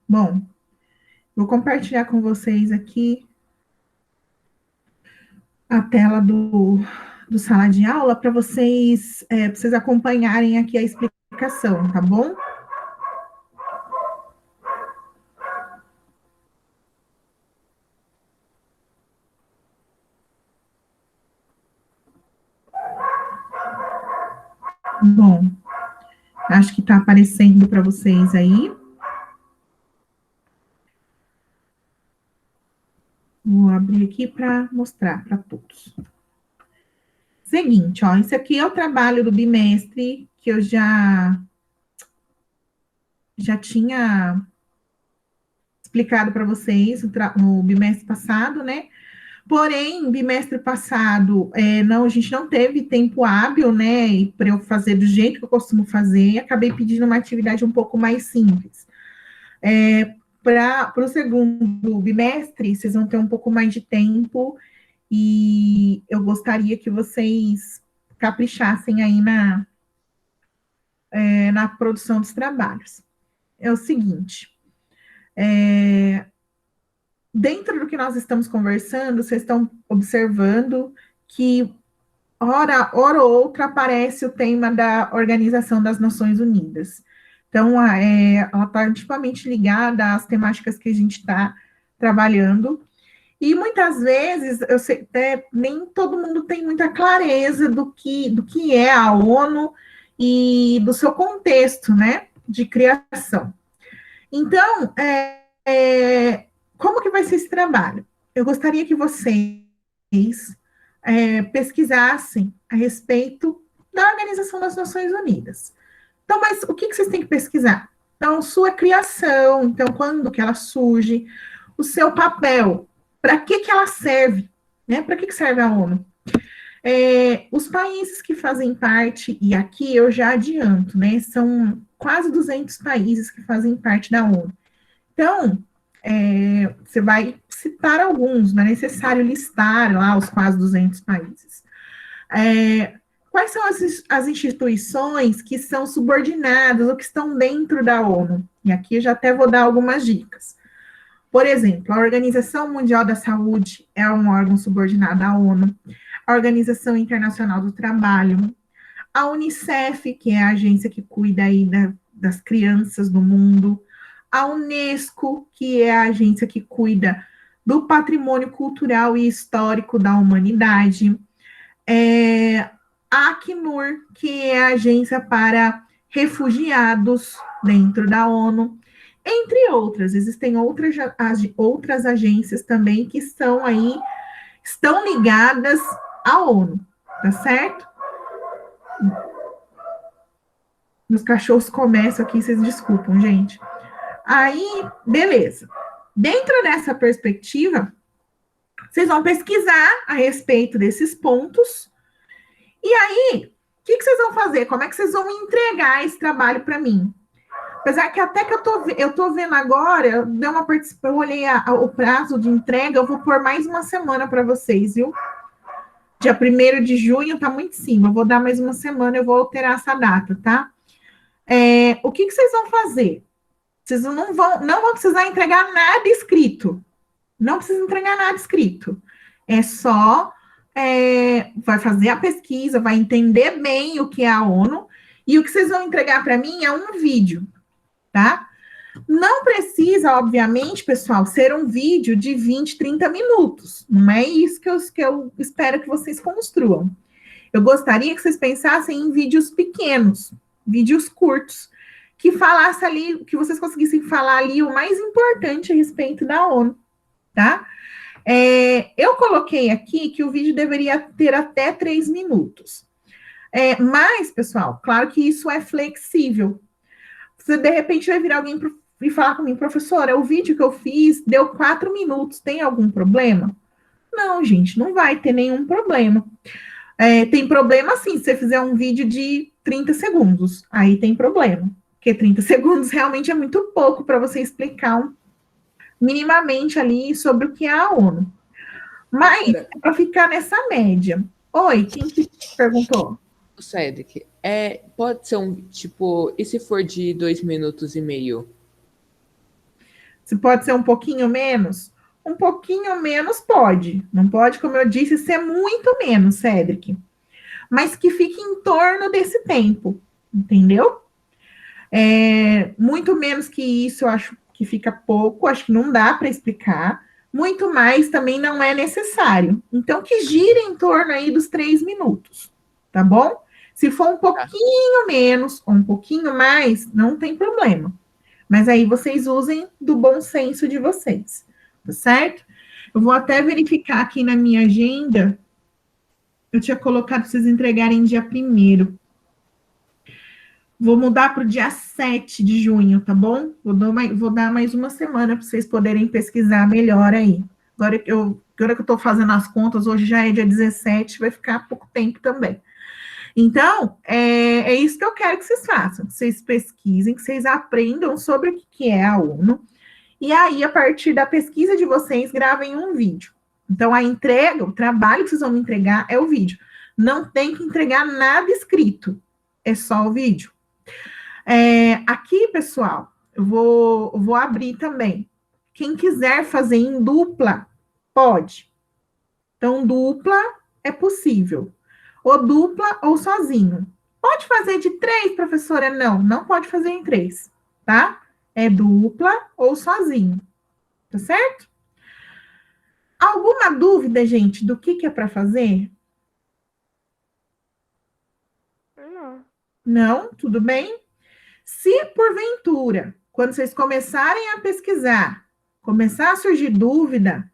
Bom, vou compartilhar com vocês aqui a tela do sala de aula para vocês acompanharem aqui a explicação, tá bom? Bom, acho que está aparecendo para vocês aí. Vou abrir aqui para mostrar para todos. Seguinte, ó, esse aqui é o trabalho do bimestre que eu já tinha explicado para vocês no bimestre passado, né? Porém, bimestre passado, não, a gente não teve tempo hábil, né, para eu fazer do jeito que eu costumo fazer, acabei pedindo uma atividade um pouco mais simples. Para o segundo bimestre, vocês vão ter um pouco mais de tempo e eu gostaria que vocês caprichassem aí na produção dos trabalhos. É o seguinte, dentro do que nós estamos conversando, vocês estão observando que hora ou outra aparece o tema da Organização das Nações Unidas. Então, ela está intimamente ligada às temáticas que a gente está trabalhando. E muitas vezes, eu sei, até, nem todo mundo tem muita clareza do que é a ONU e do seu contexto, né, de criação. Então, como que vai ser esse trabalho? Eu gostaria que vocês pesquisassem a respeito da Organização das Nações Unidas. Então, mas o que vocês têm que pesquisar? Então, sua criação, então, quando que ela surge, o seu papel, para que ela serve, né? Para que serve a ONU? Os países que fazem parte, e aqui eu já adianto, né? São quase 200 países que fazem parte da ONU. Então, você vai citar alguns, não é necessário listar lá os quase 200 países. Quais são as instituições que são subordinadas ou que estão dentro da ONU? E aqui eu já até vou dar algumas dicas. Por exemplo, a Organização Mundial da Saúde é um órgão subordinado à ONU, a Organização Internacional do Trabalho, a Unicef, que é a agência que cuida aí das crianças do mundo, a Unesco, que é a agência que cuida do patrimônio cultural e histórico da humanidade, a Acnur, que é a agência para refugiados dentro da ONU, entre outras. Existem outras agências também que estão ligadas à ONU, tá certo? Meus cachorros começam aqui, vocês desculpam, gente. Aí, beleza. Dentro dessa perspectiva, vocês vão pesquisar a respeito desses pontos. E aí, o que vocês vão fazer? Como é que vocês vão entregar esse trabalho para mim? Apesar que até que eu tô vendo agora, eu olhei o prazo de entrega, eu vou pôr mais uma semana para vocês, viu? Dia 1º de junho tá muito em cima, eu vou dar mais uma semana, eu vou alterar essa data, tá? O que vocês vão fazer? Vocês não vão precisar entregar nada escrito. Não precisa entregar nada escrito. É só vai fazer a pesquisa, vai entender bem o que é a ONU, e o que vocês vão entregar para mim é um vídeo, tá? Não precisa, obviamente, pessoal, ser um vídeo de 20, 30 minutos. Não é isso que eu espero que vocês construam. Eu gostaria que vocês pensassem em vídeos pequenos, vídeos curtos, que falasse ali, que vocês conseguissem falar ali o mais importante a respeito da ONU, tá? Eu coloquei aqui que o vídeo deveria ter até 3 minutos. Mas, pessoal, claro que isso é flexível. Você, de repente, vai vir alguém e falar comigo, professora, o vídeo que eu fiz deu 4 minutos, tem algum problema? Não, gente, não vai ter nenhum problema. Tem problema, sim, se você fizer um vídeo de 30 segundos, aí tem problema. Porque 30 segundos realmente é muito pouco para você explicar minimamente ali sobre o que é a ONU. Mas, para ficar nessa média. Oi, quem que perguntou? O Cedric, pode ser um, tipo, e se for de 2 minutos e meio? Se pode ser um pouquinho menos? Um pouquinho menos pode. Não pode, como eu disse, ser muito menos, Cedric. Mas que fique em torno desse tempo, entendeu? Muito menos que isso, eu acho que fica pouco, acho que não dá para explicar. Muito mais também não é necessário. Então, que gire em torno aí dos 3 minutos, tá bom? Se for um pouquinho menos ou um pouquinho mais, não tem problema. Mas aí vocês usem do bom senso de vocês, tá certo? Eu vou até verificar aqui na minha agenda. Eu tinha colocado para vocês entregarem dia 1º. Vou mudar para o dia 7 de junho, tá bom? Vou dar mais uma semana para vocês poderem pesquisar melhor aí. Agora que eu estou fazendo as contas, hoje já é dia 17, vai ficar pouco tempo também. Então, é isso que eu quero que vocês façam, que vocês pesquisem, que vocês aprendam sobre o que é a ONU, e aí, a partir da pesquisa de vocês, gravem um vídeo. Então, a entrega, o trabalho que vocês vão me entregar é o vídeo. Não tem que entregar nada escrito, é só o vídeo. Aqui, pessoal, eu vou abrir também. Quem quiser fazer em dupla, pode. Então, dupla é possível. Ou dupla ou sozinho. Pode fazer de 3, professora? Não, não pode fazer em 3, tá? É dupla ou sozinho, tá certo? Alguma dúvida, gente, do que é para fazer? Não. Não? Tudo bem? Se porventura, quando vocês começarem a pesquisar, começar a surgir dúvida,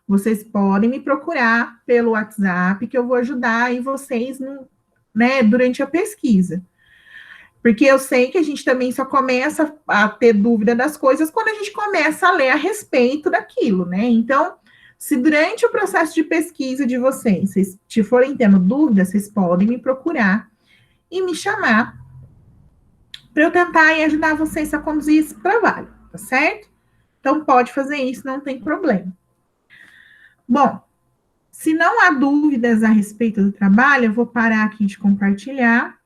vocês podem me procurar pelo WhatsApp, que eu vou ajudar aí vocês durante a pesquisa. Porque eu sei que a gente também só começa a ter dúvida das coisas quando a gente começa a ler a respeito daquilo, né? Então, se durante o processo de pesquisa de vocês forem tendo dúvidas, vocês podem me procurar e me chamar para eu tentar e ajudar vocês a conduzir esse trabalho, tá certo? Então, pode fazer isso, não tem problema. Bom, se não há dúvidas a respeito do trabalho, eu vou parar aqui de compartilhar.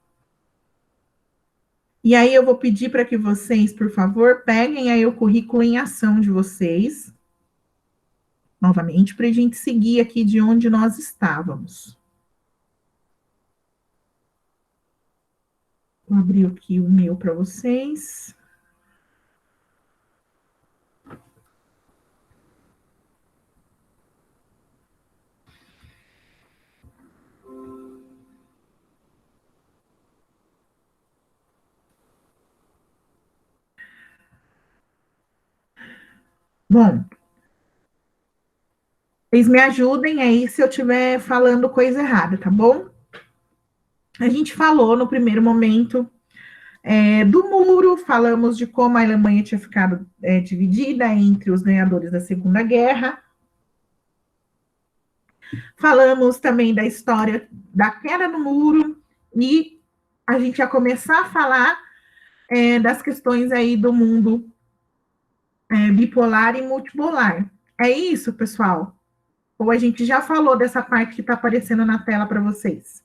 E aí eu vou pedir para que vocês, por favor, peguem aí o currículo em ação de vocês, novamente, para a gente seguir aqui de onde nós estávamos. Vou abrir aqui o meu para vocês. Bom, vocês me ajudem aí se eu estiver falando coisa errada, tá bom? A gente falou no primeiro momento do muro, falamos de como a Alemanha tinha ficado dividida entre os ganhadores da Segunda Guerra. Falamos também da história da queda do muro e a gente ia começar a falar das questões aí do mundo bipolar e multipolar. É isso, pessoal? Ou a gente já falou dessa parte que está aparecendo na tela para vocês?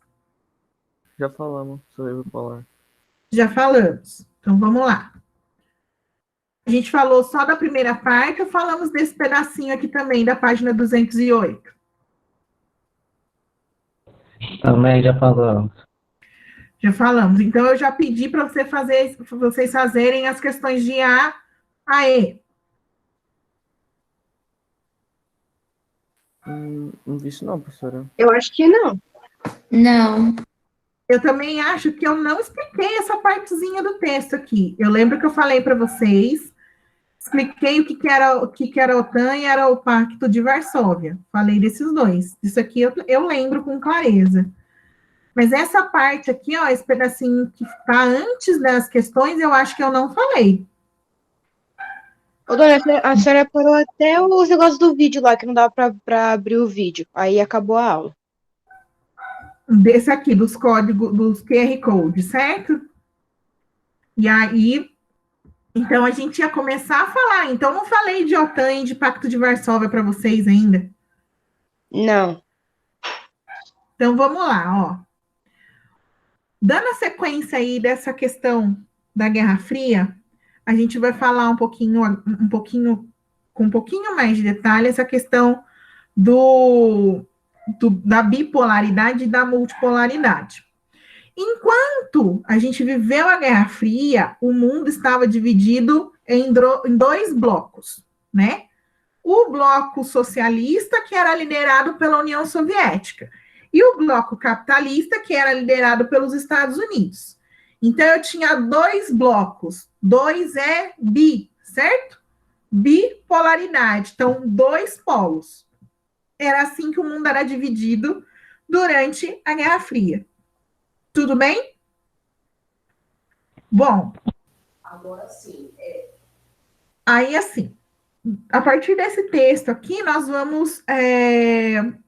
Já falamos sobre bipolar. Já falamos. Então, vamos lá. A gente falou só da primeira parte ou falamos desse pedacinho aqui também, da página 208? Também já falamos. Já falamos. Então, eu já pedi para vocês fazerem as questões de A a E. Não vi isso não, professora. Eu acho que não. Não. Eu também acho que eu não expliquei essa partezinha do texto aqui. Eu lembro que eu falei para vocês, expliquei o que era a OTAN e era o Pacto de Varsóvia. Falei desses dois. Isso aqui eu lembro com clareza. Mas essa parte aqui, ó, esse pedacinho que está antes das questões, eu acho que eu não falei. Ô, dona, a senhora parou até os negócios do vídeo lá, que não dava pra abrir o vídeo. Aí acabou a aula. Desse aqui, dos códigos, dos QR Code, certo? E aí, então a gente ia começar a falar. Então, não falei de OTAN e de Pacto de Varsóvia para vocês ainda. Não. Então, vamos lá, ó. Dando a sequência aí dessa questão da Guerra Fria, a gente vai falar com um pouquinho mais de detalhe essa questão da bipolaridade e da multipolaridade. Enquanto a gente viveu a Guerra Fria, o mundo estava dividido em dois blocos, né? O bloco socialista, que era liderado pela União Soviética, e o bloco capitalista, que era liderado pelos Estados Unidos. Então, eu tinha dois blocos. Dois é bi, certo? Bipolaridade. Então, dois polos. Era assim que o mundo era dividido durante a Guerra Fria. Tudo bem? Bom. Agora sim. Aí, assim, a partir desse texto aqui, nós vamos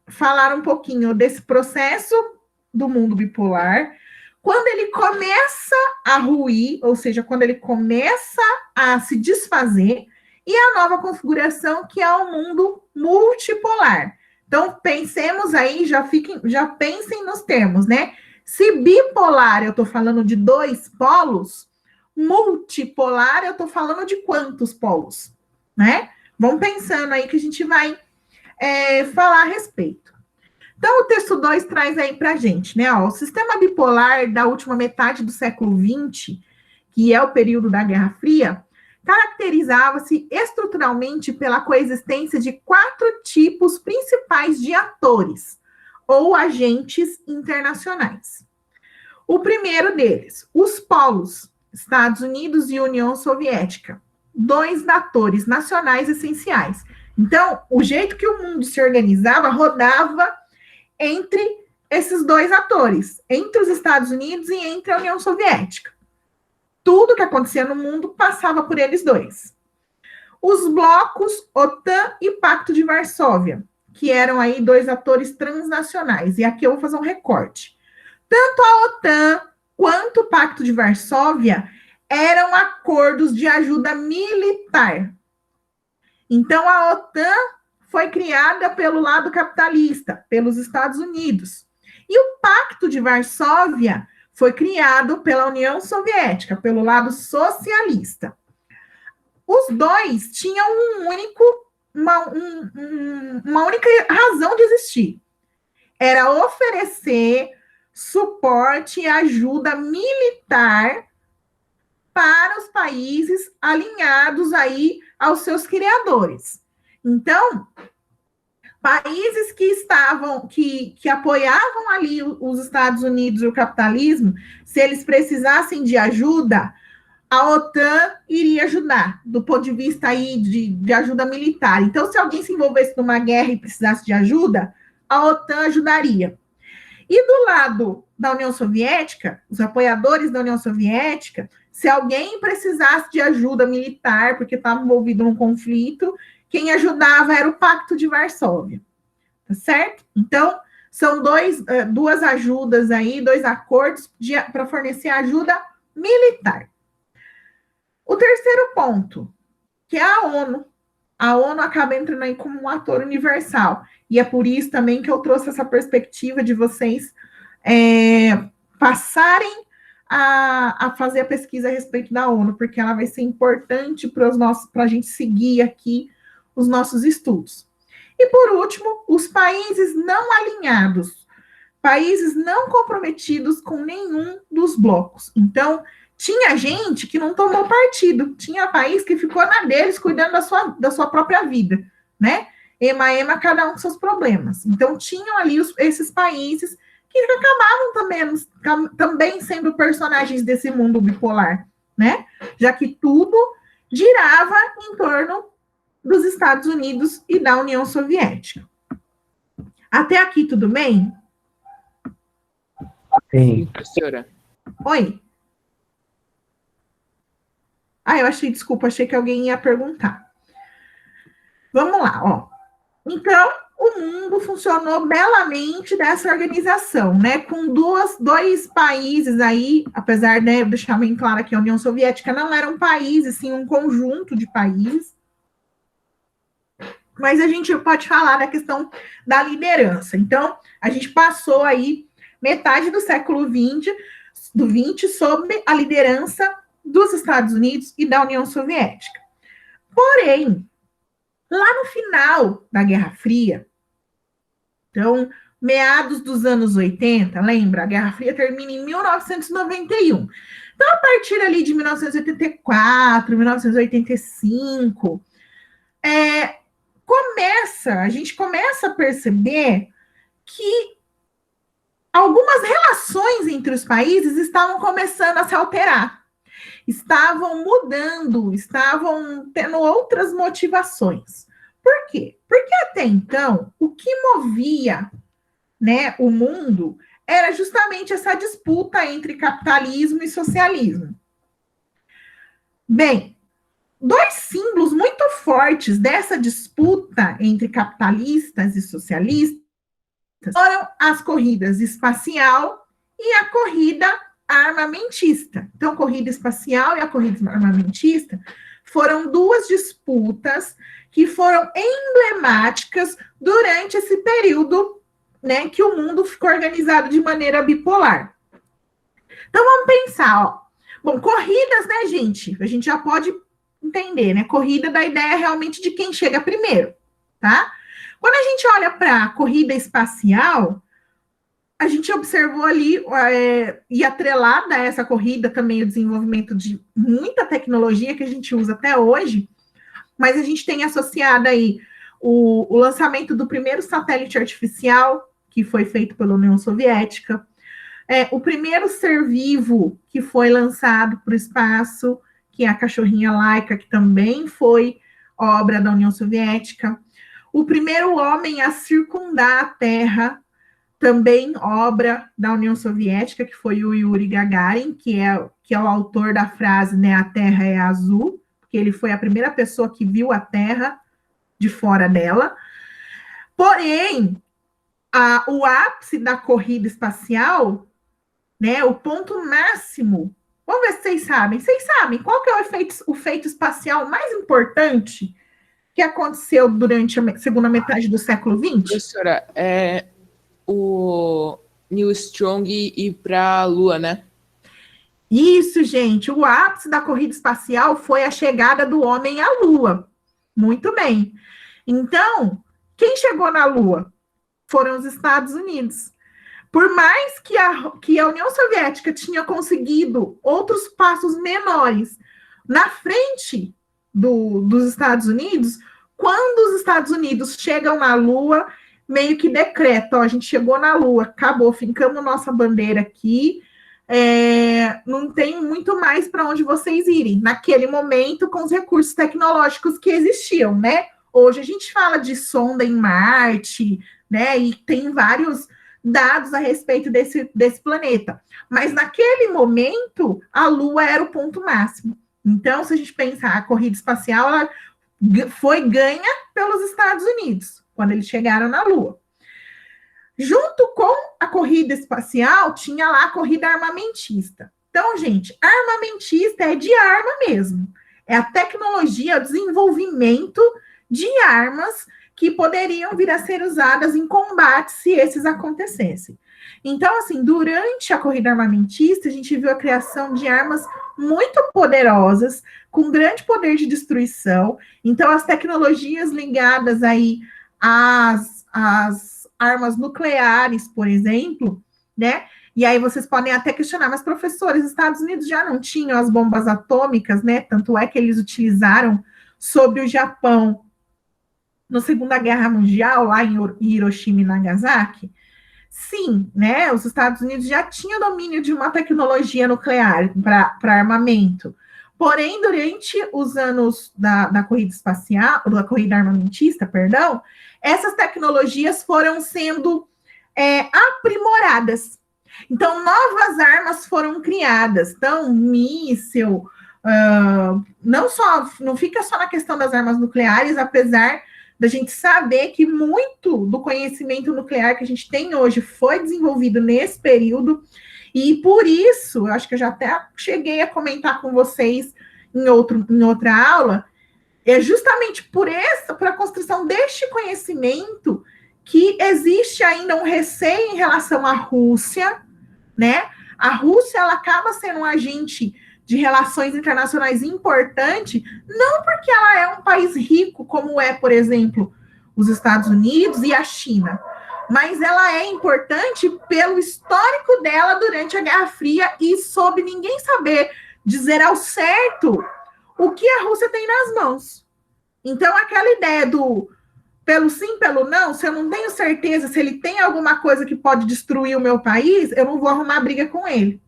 falar um pouquinho desse processo do mundo bipolar, quando ele começa a ruir, ou seja, quando ele começa a se desfazer, e a nova configuração, que é o mundo multipolar. Então, pensemos aí, já pensem nos termos, né? Se bipolar, eu estou falando de dois polos, multipolar, eu estou falando de quantos polos, né? Vão pensando aí que a gente vai falar a respeito. Então, o texto 2 traz aí para a gente, né? Ó, o sistema bipolar da última metade do século XX, que é o período da Guerra Fria, caracterizava-se estruturalmente pela coexistência de 4 tipos principais de atores, ou agentes internacionais. O primeiro deles, os polos, Estados Unidos e União Soviética, 2 atores nacionais essenciais. Então, o jeito que o mundo se organizava rodava entre esses 2 atores, entre os Estados Unidos e entre a União Soviética. Tudo que acontecia no mundo passava por eles 2. Os blocos OTAN e Pacto de Varsóvia, que eram aí 2 atores transnacionais. E aqui eu vou fazer um recorte. Tanto a OTAN quanto o Pacto de Varsóvia eram acordos de ajuda militar. Então, a OTAN foi criada pelo lado capitalista, pelos Estados Unidos. E o Pacto de Varsóvia foi criado pela União Soviética, pelo lado socialista. Os 2 tinham uma única razão de existir. Era oferecer suporte e ajuda militar para os países alinhados aí aos seus criadores. Então, países que apoiavam ali os Estados Unidos e o capitalismo, se eles precisassem de ajuda, a OTAN iria ajudar, do ponto de vista aí de ajuda militar. Então, se alguém se envolvesse numa guerra e precisasse de ajuda, a OTAN ajudaria. E do lado da União Soviética, os apoiadores da União Soviética, se alguém precisasse de ajuda militar, porque estava envolvido num conflito, quem ajudava era o Pacto de Varsóvia, tá certo? Então, são 2 ajudas aí, 2 acordos para fornecer ajuda militar. O terceiro ponto, que é a ONU. A ONU acaba entrando aí como um ator universal. E é por isso também que eu trouxe essa perspectiva de vocês passarem a fazer a pesquisa a respeito da ONU, porque ela vai ser importante para a gente seguir aqui os nossos estudos. E, por último, os países não alinhados, países não comprometidos com nenhum dos blocos. Então, tinha gente que não tomou partido, tinha país que ficou na deles, cuidando da sua própria vida, né? Ema, cada um com seus problemas. Então, tinham ali esses países que acabavam também sendo personagens desse mundo bipolar, né? Já que tudo girava em torno dos Estados Unidos e da União Soviética. Até aqui, tudo bem? Sim. Professora. Oi? Achei que alguém ia perguntar. Vamos lá, ó. Então, o mundo funcionou belamente dessa organização, né? Com 2 países aí, apesar de deixar bem claro que a União Soviética não era um país, sim um conjunto de países. Mas a gente pode falar da questão da liderança. Então, a gente passou aí metade do século XX sob a liderança dos Estados Unidos e da União Soviética. Porém, lá no final da Guerra Fria, então, meados dos anos 80, lembra? A Guerra Fria termina em 1991. Então, a partir ali de 1984, 1985, a gente começa a perceber que algumas relações entre os países estavam começando a se alterar, estavam mudando, estavam tendo outras motivações. Por quê? Porque até então, o que movia, né, o mundo era justamente essa disputa entre capitalismo e socialismo. Bem, dois símbolos muito fortes dessa disputa entre capitalistas e socialistas foram as corridas espacial e a corrida armamentista. Então, a corrida espacial e a corrida armamentista foram duas disputas que foram emblemáticas durante esse período, né, que o mundo ficou organizado de maneira bipolar. Então, vamos pensar, ó. Bom, corridas, né, gente? A gente já pode entender, né? Corrida da ideia realmente de quem chega primeiro, tá? Quando a gente olha para a corrida espacial, a gente observou ali, e atrelada a essa corrida também o desenvolvimento de muita tecnologia que a gente usa até hoje, mas a gente tem associado aí o lançamento do primeiro satélite artificial, que foi feito pela União Soviética, o primeiro ser vivo que foi lançado para o espaço, que é a cachorrinha Laika, que também foi obra da União Soviética, o primeiro homem a circundar a Terra, também obra da União Soviética, que foi o Yuri Gagarin, que é o autor da frase, né, a Terra é azul, porque ele foi a primeira pessoa que viu a Terra de fora dela. Porém, o ápice da corrida espacial, né, o ponto máximo, vamos ver se vocês sabem qual que é o feito espacial mais importante que aconteceu durante a segunda metade do século XX? Professora, o Neil Armstrong ir para a Lua, né? Isso, gente. O ápice da corrida espacial foi a chegada do homem à Lua. Muito bem. Então, quem chegou na Lua? Foram os Estados Unidos. Por mais que a União Soviética tinha conseguido outros passos menores na frente dos Estados Unidos, quando os Estados Unidos chegam na Lua, meio que decreta, ó, a gente chegou na Lua, acabou, fincamos nossa bandeira aqui, não tem muito mais para onde vocês irem. Naquele momento, com os recursos tecnológicos que existiam, né? Hoje a gente fala de sonda em Marte, né? E tem vários dados a respeito desse planeta. Mas naquele momento, a Lua era o ponto máximo. Então, se a gente pensar, a corrida espacial ela foi ganha pelos Estados Unidos, quando eles chegaram na Lua. Junto com a corrida espacial, tinha lá a corrida armamentista. Então, gente, armamentista é de arma mesmo. É a tecnologia, o desenvolvimento de armas que poderiam vir a ser usadas em combate se esses acontecessem. Então, assim, durante a corrida armamentista, a gente viu a criação de armas muito poderosas, com grande poder de destruição. Então, as tecnologias ligadas aí às armas nucleares, por exemplo, né? E aí vocês podem até questionar, mas professores, os Estados Unidos já não tinham as bombas atômicas, né? Tanto é que eles utilizaram sobre o Japão na Segunda Guerra Mundial, lá em Hiroshima e Nagasaki. Sim, né? Os Estados Unidos já tinham domínio de uma tecnologia nuclear para armamento. Porém, durante os anos da corrida espacial, da corrida armamentista, perdão, essas tecnologias foram sendo aprimoradas. Então, novas armas foram criadas. Então, míssil, não fica só na questão das armas nucleares, apesar da gente saber que muito do conhecimento nuclear que a gente tem hoje foi desenvolvido nesse período, e por isso, eu acho que eu já até cheguei a comentar com vocês em outra aula, é justamente por a construção deste conhecimento que existe ainda um receio em relação à Rússia, né? A Rússia, ela acaba sendo um agente de relações internacionais importante, não porque ela é um país rico, como é, por exemplo, os Estados Unidos e a China, mas ela é importante pelo histórico dela durante a Guerra Fria e sob ninguém saber dizer ao certo o que a Rússia tem nas mãos. Então, aquela ideia do pelo sim, pelo não, se eu não tenho certeza se ele tem alguma coisa que pode destruir o meu país, eu não vou arrumar briga com ele.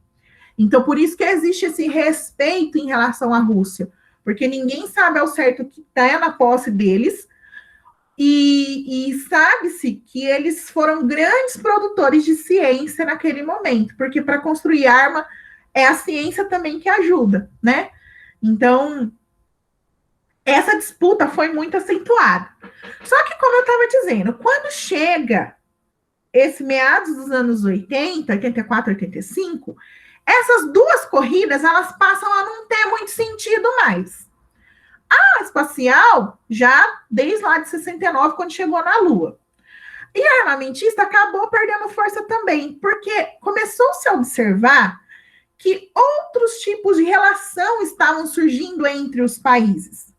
Então, por isso que existe esse respeito em relação à Rússia, porque ninguém sabe ao certo o que está na posse deles, e sabe-se que eles foram grandes produtores de ciência naquele momento, porque para construir arma é a ciência também que ajuda, né? Então, essa disputa foi muito acentuada. Só que, como eu estava dizendo, quando chega esse meados dos anos 80, 84, 85, essas duas corridas, elas passam a não ter muito sentido mais. A espacial, já desde lá de 69, quando chegou na Lua. E a armamentista acabou perdendo força também, porque começou-se a observar que outros tipos de relação estavam surgindo entre os países.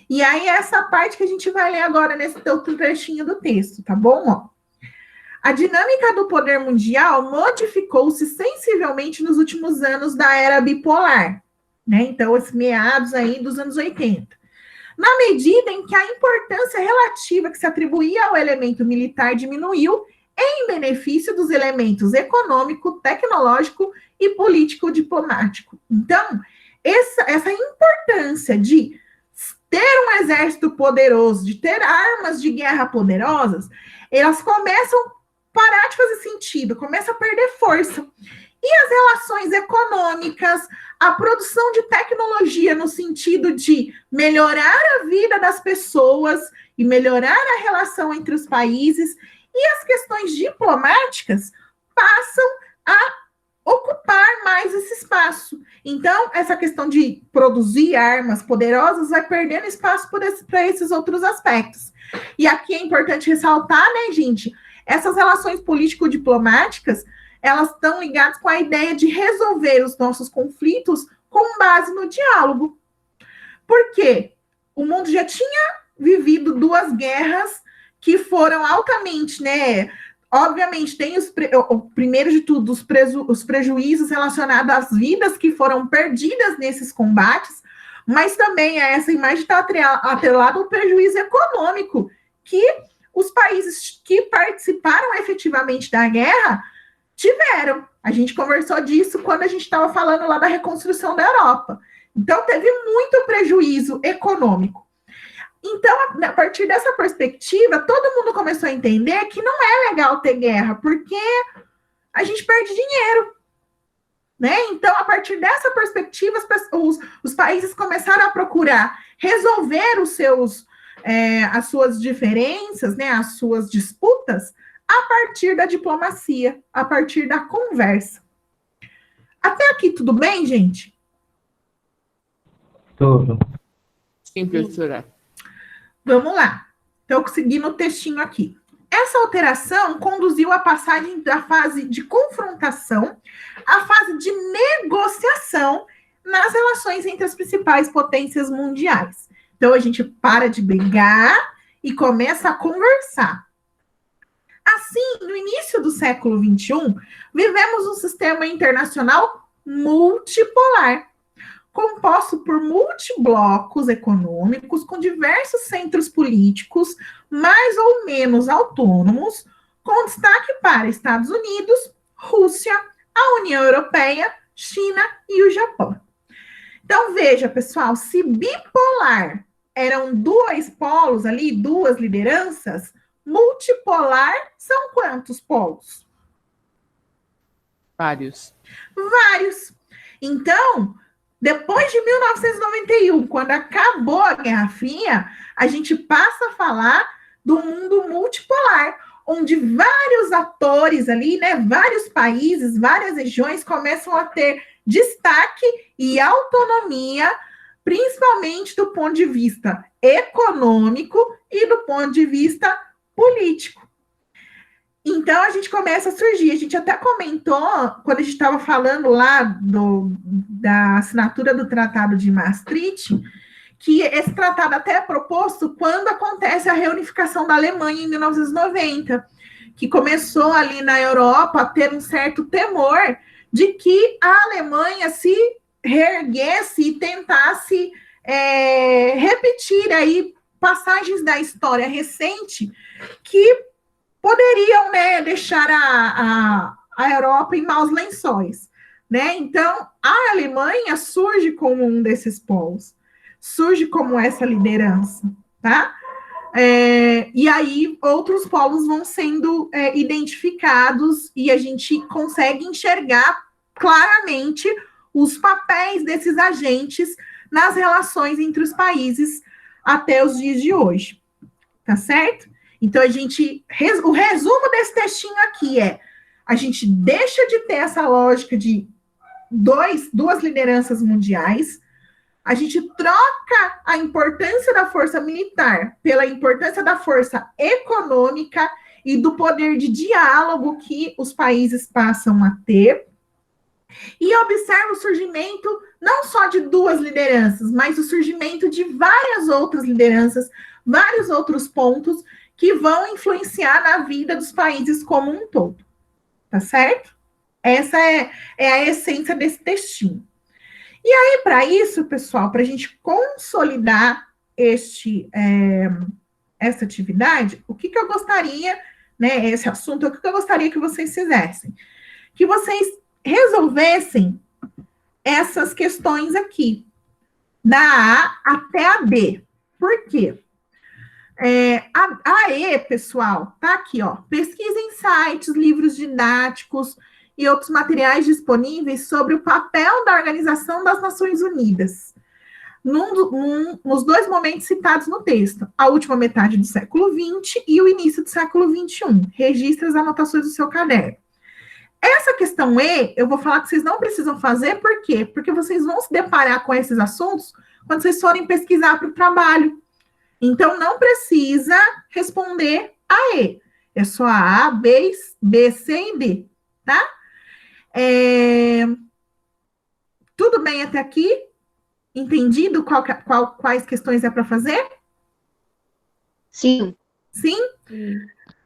E aí, essa parte que a gente vai ler agora nesse outro trechinho do texto, tá bom? Ó. A dinâmica do poder mundial modificou-se sensivelmente nos últimos anos da era bipolar, né? Então, esses meados aí dos anos 80. Na medida em que a importância relativa que se atribuía ao elemento militar diminuiu em benefício dos elementos econômico, tecnológico e político-diplomático. Então, essa importância de ter um exército poderoso, de ter armas de guerra poderosas, elas começam a parar de fazer sentido, começam a perder força. E as relações econômicas, a produção de tecnologia no sentido de melhorar a vida das pessoas e melhorar a relação entre os países, e as questões diplomáticas passam a ocupar mais esse espaço. Então, essa questão de produzir armas poderosas vai perdendo espaço para esses outros aspectos. E aqui é importante ressaltar, né, gente, essas relações político-diplomáticas, elas estão ligadas com a ideia de resolver os nossos conflitos com base no diálogo. Por quê? O mundo já tinha vivido duas guerras que foram altamente, né? Obviamente, tem o primeiro de tudo, os prejuízos relacionados às vidas que foram perdidas nesses combates, mas também a essa imagem está atrelada ao prejuízo econômico que os países que participaram efetivamente da guerra tiveram. A gente conversou disso quando a gente estava falando lá da reconstrução da Europa. Então, teve muito prejuízo econômico. Então, a partir dessa perspectiva, todo mundo começou a entender que não é legal ter guerra, porque a gente perde dinheiro, né? Então, a partir dessa perspectiva, os países começaram a procurar resolver as suas diferenças, né, as suas disputas, a partir da diplomacia, a partir da conversa. Até aqui, tudo bem, gente? Tudo. Sim, professora. Vamos lá. Então, seguindo o textinho aqui. Essa alteração conduziu à passagem da fase de confrontação à fase de negociação nas relações entre as principais potências mundiais. Então, a gente para de brigar e começa a conversar. Assim, no início do século XXI, vivemos um sistema internacional multipolar, composto por multiblocos econômicos com diversos centros políticos, mais ou menos autônomos, com destaque para Estados Unidos, Rússia, a União Europeia, China e o Japão. Então, veja, pessoal, se bipolar eram dois polos ali, duas lideranças, multipolar são quantos polos? Vários. Vários. Então, depois de 1991, quando acabou a Guerra Fria, a gente passa a falar do mundo multipolar, onde vários atores ali, né, vários países, várias regiões começam a ter destaque e autonomia, principalmente do ponto de vista econômico e do ponto de vista político. Então, a gente começa a surgir. A gente até comentou, quando a gente estava falando lá da assinatura do Tratado de Maastricht, que esse tratado até é proposto quando acontece a reunificação da Alemanha em 1990, que começou ali na Europa a ter um certo temor de que a Alemanha se reerguesse e tentasse repetir aí passagens da história recente que poderiam, né, deixar a Europa em maus lençóis, né? Então, a Alemanha surge como um desses polos, surge como essa liderança, tá? E aí, outros polos vão sendo identificados e a gente consegue enxergar claramente os papéis desses agentes nas relações entre os países até os dias de hoje, tá certo? Então, o resumo desse textinho aqui a gente deixa de ter essa lógica de duas lideranças mundiais, a gente troca a importância da força militar pela importância da força econômica e do poder de diálogo que os países passam a ter, e observa o surgimento não só de duas lideranças, mas o surgimento de várias outras lideranças, vários outros pontos que vão influenciar na vida dos países como um todo, tá certo? Essa é a essência desse textinho. E aí, para isso, pessoal, para a gente consolidar essa atividade, o que eu gostaria, né, esse assunto, o que eu gostaria que vocês fizessem? Que vocês resolvessem essas questões aqui, da A até a B. Por quê? A E, pessoal, tá aqui, ó. Pesquisa em sites, livros didáticos e outros materiais disponíveis sobre o papel da Organização das Nações Unidas nos dois momentos citados no texto, a última metade do século XX e o início do século XXI. Registre as anotações do seu caderno. Essa questão E, eu vou falar que vocês não precisam fazer, por quê? Porque vocês vão se deparar com esses assuntos quando vocês forem pesquisar para o trabalho. Então, não precisa responder a E. É só a B, C e D, tá? Tudo bem até aqui? Entendido quais questões é para fazer? Sim. Sim?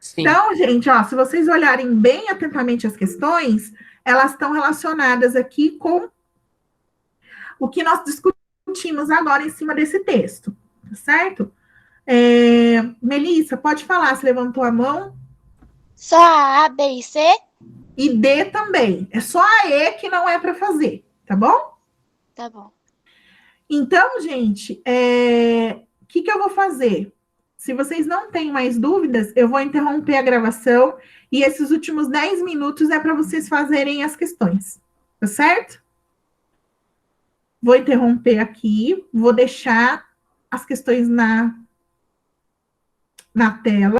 Sim. Então, gente, ó, se vocês olharem bem atentamente as questões, elas estão relacionadas aqui com o que nós discutimos agora em cima desse texto, tá certo? Melissa, pode falar, você levantou a mão? Só a B e C? E D também. É só a E que não é para fazer, tá bom? Tá bom. Então, gente, o que eu vou fazer? Se vocês não têm mais dúvidas, eu vou interromper a gravação e esses últimos 10 minutos é para vocês fazerem as questões, tá certo? Vou interromper aqui, vou deixar as questões na tela.